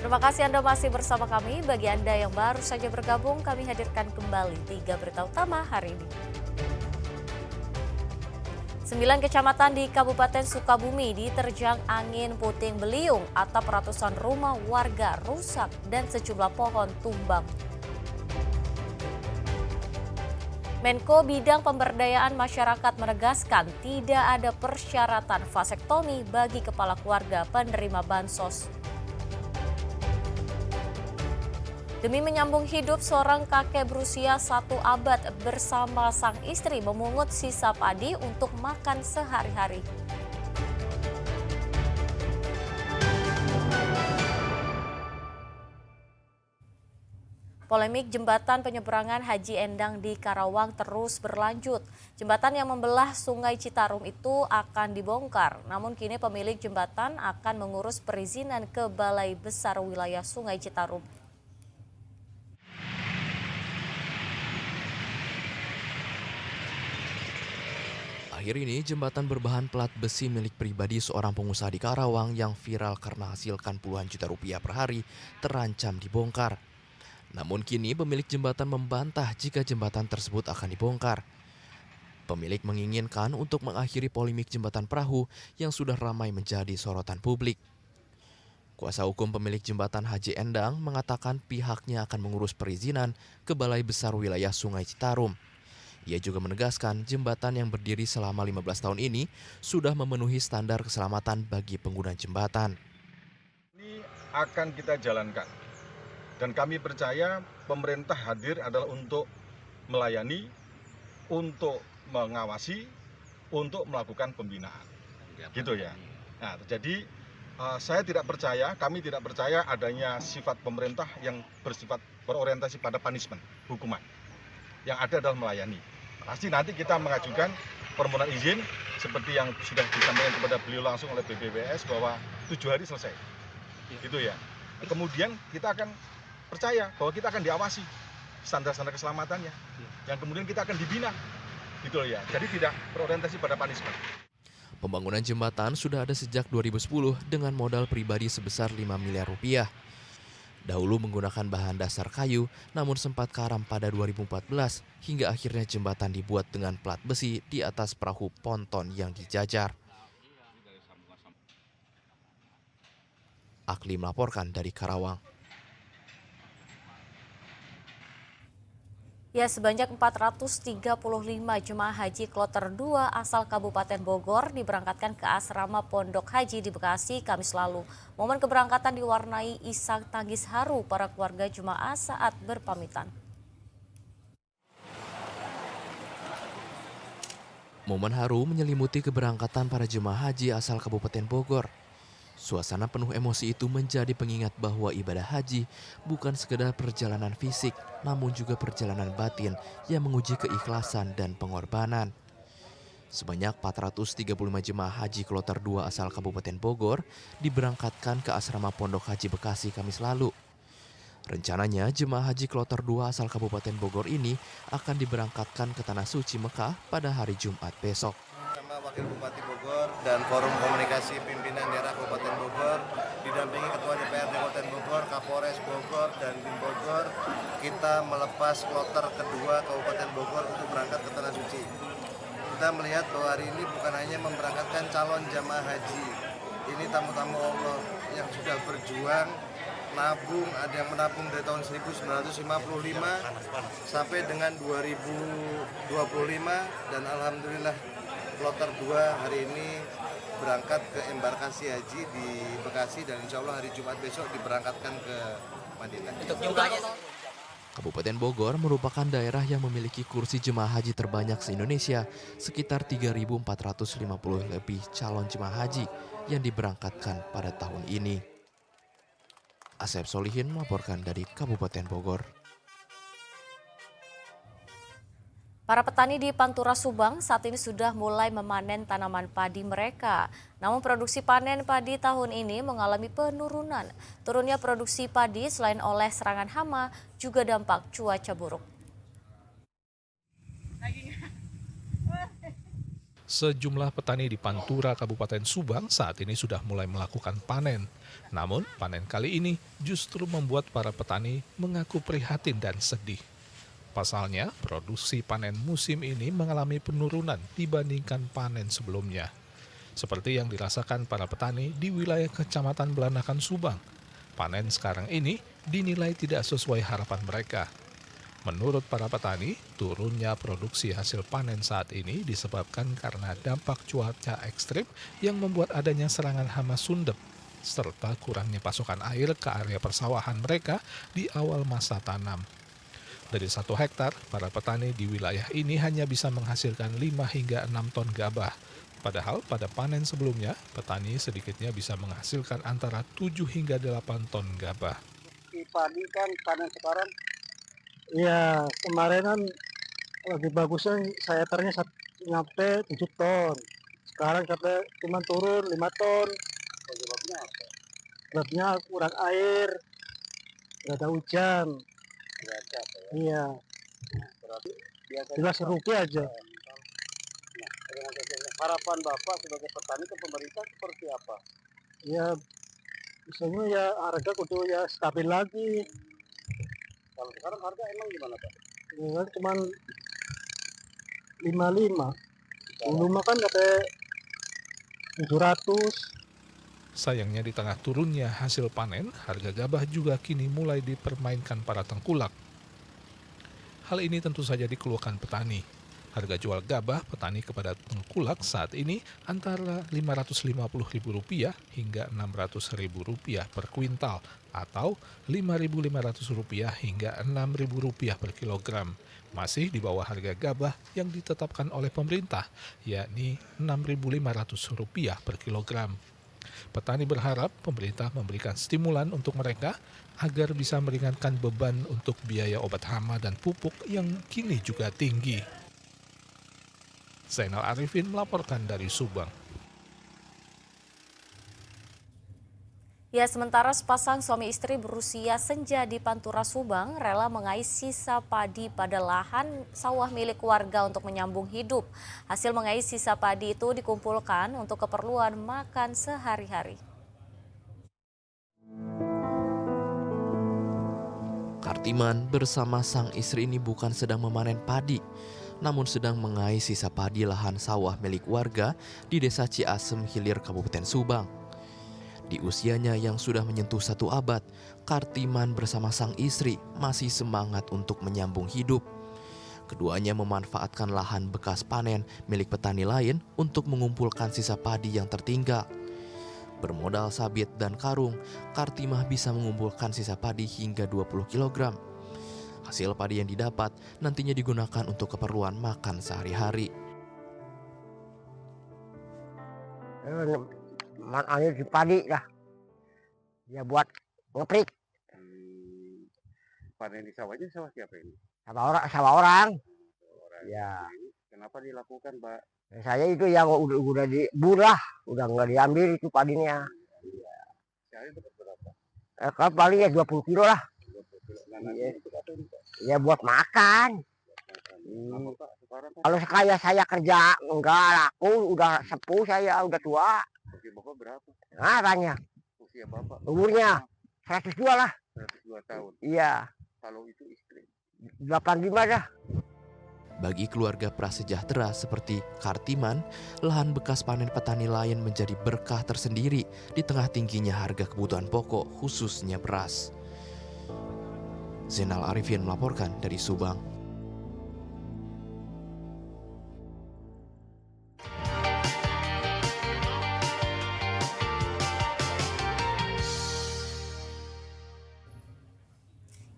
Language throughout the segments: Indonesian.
Terima kasih Anda masih bersama kami. Bagi Anda yang baru saja bergabung, kami hadirkan kembali 3 berita utama hari ini. 9 kecamatan di Kabupaten Sukabumi diterjang angin puting beliung, atap ratusan rumah warga rusak dan sejumlah pohon tumbang. Menko Bidang Pemberdayaan Masyarakat menegaskan tidak ada persyaratan vasektomi bagi kepala keluarga penerima bansos. Demi menyambung hidup, seorang kakek berusia 1 abad bersama sang istri memungut sisa padi untuk makan sehari-hari. Polemik jembatan penyeberangan Haji Endang di Karawang terus berlanjut. Jembatan yang membelah Sungai Citarum itu akan dibongkar, namun kini pemilik jembatan akan mengurus perizinan ke Balai Besar Wilayah Sungai Citarum. Akhir ini, jembatan berbahan plat besi milik pribadi seorang pengusaha di Karawang yang viral karena hasilkan puluhan juta rupiah per hari terancam dibongkar. Namun kini pemilik jembatan membantah jika jembatan tersebut akan dibongkar. Pemilik menginginkan untuk mengakhiri polemik jembatan perahu yang sudah ramai menjadi sorotan publik. Kuasa hukum pemilik jembatan Haji Endang mengatakan pihaknya akan mengurus perizinan ke Balai Besar Wilayah Sungai Citarum. Ia juga menegaskan jembatan yang berdiri selama 15 tahun ini sudah memenuhi standar keselamatan bagi pengguna jembatan. Ini akan kita jalankan dan kami percaya pemerintah hadir adalah untuk melayani, untuk mengawasi, untuk melakukan pembinaan. Gitu ya. Nah, jadi saya tidak percaya, kami tidak percaya adanya sifat pemerintah yang bersifat berorientasi pada punishment, hukuman. Yang ada adalah melayani. Pasti nanti kita mengajukan permohonan izin seperti yang sudah disampaikan kepada beliau langsung oleh BPWS bahwa 7 hari selesai. Gitu ya. Kemudian kita akan percaya bahwa kita akan diawasi standar-standar keselamatannya. Yang kemudian kita akan dibina. Gitu ya. Jadi tidak berorientasi pada punishment. Pembangunan jembatan sudah ada sejak 2010 dengan modal pribadi sebesar 5 miliar rupiah. Dahulu menggunakan bahan dasar kayu, namun sempat karam pada 2014 hingga akhirnya jembatan dibuat dengan plat besi di atas perahu ponton yang dijajar. Akli melaporkan dari Karawang. Ya, sebanyak 435 jemaah haji kloter 2 asal Kabupaten Bogor diberangkatkan ke asrama Pondok Haji di Bekasi Kamis lalu. Momen keberangkatan diwarnai isak tangis haru para keluarga jemaah saat berpamitan. Momen haru menyelimuti keberangkatan para jemaah haji asal Kabupaten Bogor. Suasana penuh emosi itu menjadi pengingat bahwa ibadah haji bukan sekedar perjalanan fisik, namun juga perjalanan batin yang menguji keikhlasan dan pengorbanan. Sebanyak 435 jemaah haji kloter 2 asal Kabupaten Bogor diberangkatkan ke asrama Pondok Haji Bekasi Kamis lalu. Rencananya jemaah haji kloter 2 asal Kabupaten Bogor ini akan diberangkatkan ke Tanah Suci Mekah pada hari Jumat besok. Wakil Bupati Bogor dan Forum Komunikasi Pimpinan Daerah Kabupaten Bogor didampingi Ketua DPRD Kabupaten Bogor, Kapolres Bogor, dan Tim Bogor, kita melepas kloter kedua Kabupaten Bogor untuk berangkat ke Tanah Suci. Kita melihat bahwa hari ini bukan hanya memberangkatkan calon jamaah haji, ini tamu-tamu Allah yang sudah berjuang, nabung, ada yang menabung dari tahun 1955 sampai dengan 2025, dan alhamdulillah kloter 2 hari ini berangkat ke embarkasi haji di Bekasi dan insya Allah hari Jumat besok diberangkatkan ke Madinah. Kabupaten Bogor merupakan daerah yang memiliki kursi jemaah haji terbanyak se-Indonesia, sekitar 3.450 lebih calon jemaah haji yang diberangkatkan pada tahun ini. Asep Solihin melaporkan dari Kabupaten Bogor. Para petani di Pantura Subang saat ini sudah mulai memanen tanaman padi mereka. Namun produksi panen padi tahun ini mengalami penurunan. Turunnya produksi padi selain oleh serangan hama juga dampak cuaca buruk. Sejumlah petani di Pantura, Kabupaten Subang saat ini sudah mulai melakukan panen. Namun, panen kali ini justru membuat para petani mengaku prihatin dan sedih. Pasalnya, produksi panen musim ini mengalami penurunan dibandingkan panen sebelumnya. Seperti yang dirasakan para petani di wilayah Kecamatan Belanakan, Subang. Panen sekarang ini dinilai tidak sesuai harapan mereka. Menurut para petani, turunnya produksi hasil panen saat ini disebabkan karena dampak cuaca ekstrim yang membuat adanya serangan hama sundep, serta kurangnya pasokan air ke area persawahan mereka di awal masa tanam. Dari 1 hektar, para petani di wilayah ini hanya bisa menghasilkan 5 hingga 6 ton gabah. Padahal pada panen sebelumnya, petani sedikitnya bisa menghasilkan antara 7 hingga 8 ton gabah. Padi kan panen sekarang. Iya, kemarin kan lebih bagusnya saya ternyata nyampe 7 ton. Sekarang sampai cuma turun 5 ton. Penyebabnya apa? Sebabnya kurang air, nggak ada hujan. Cuaca, iya. Berarti jelas rugi aja. Nah, harapan Bapak sebagai petani ke pemerintah seperti apa? Ya, misalnya ya harga kudu ya stabil lagi. Kalau sekarang harga emang gimana Pak? Ya, cuma 55. Dulu mah kan sampai 700. Sayangnya di tengah turunnya hasil panen, harga gabah juga kini mulai dipermainkan para tengkulak. Hal ini tentu saja dikeluhkan petani. Harga jual gabah petani kepada tengkulak saat ini antara Rp550.000 hingga Rp600.000 per kuintal atau Rp5.500 hingga Rp6.000 per kilogram. Masih di bawah harga gabah yang ditetapkan oleh pemerintah, yakni Rp6.500 per kilogram. Petani berharap pemerintah memberikan stimulan untuk mereka agar bisa meringankan beban untuk biaya obat hama dan pupuk yang kini juga tinggi. Zainal Arifin melaporkan dari Subang. Ya, sementara sepasang suami istri berusia senja di Pantura, Subang rela mengais sisa padi pada lahan sawah milik warga untuk menyambung hidup. Hasil mengais sisa padi itu dikumpulkan untuk keperluan makan sehari-hari. Kartiman bersama sang istri ini bukan sedang memanen padi, namun sedang mengais sisa padi lahan sawah milik warga di Desa Ciasem Hilir, Kabupaten Subang. Di usianya yang sudah menyentuh 1 abad, Kartiman bersama sang istri masih semangat untuk menyambung hidup. Keduanya memanfaatkan lahan bekas panen milik petani lain untuk mengumpulkan sisa padi yang tertinggal. Bermodal sabit dan karung, Kartimah bisa mengumpulkan sisa padi hingga 20 kg. Hasil padi yang didapat nantinya digunakan untuk keperluan makan sehari-hari. Air di padi lah, dia buat ngeprik. Panen di sawahnya sawah siapa ini? Sama orang. Ya. Kenapa dilakukan Pak? Saya itu yang udah dibulah, udah nggak diambil itu padinya. Sehari dapat berapa? Kalau paling ya 20 kilo lah. 20 kilo. Nah, nanti itu apa ini Pak? Ya buat makan. Kenapa Pak sekarang Pak? Kalau sekaya saya kerja enggak laku, udah sepuh saya, udah tua. Usia Bapak berapa? Nah, tanya. Usia Bapak? Umurnya 102 lah. 102 tahun. Iya. Kalau itu istri? 85 dah. Bagi keluarga prasejahtera seperti Kartiman, lahan bekas panen petani lain menjadi berkah tersendiri di tengah tingginya harga kebutuhan pokok, khususnya beras. Zainal Arifin melaporkan dari Subang.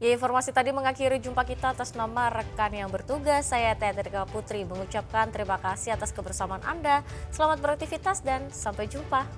Ya, informasi tadi mengakhiri jumpa kita. Atas nama rekan yang bertugas, saya Teatrika Putri mengucapkan terima kasih atas kebersamaan Anda. Selamat beraktivitas dan sampai jumpa.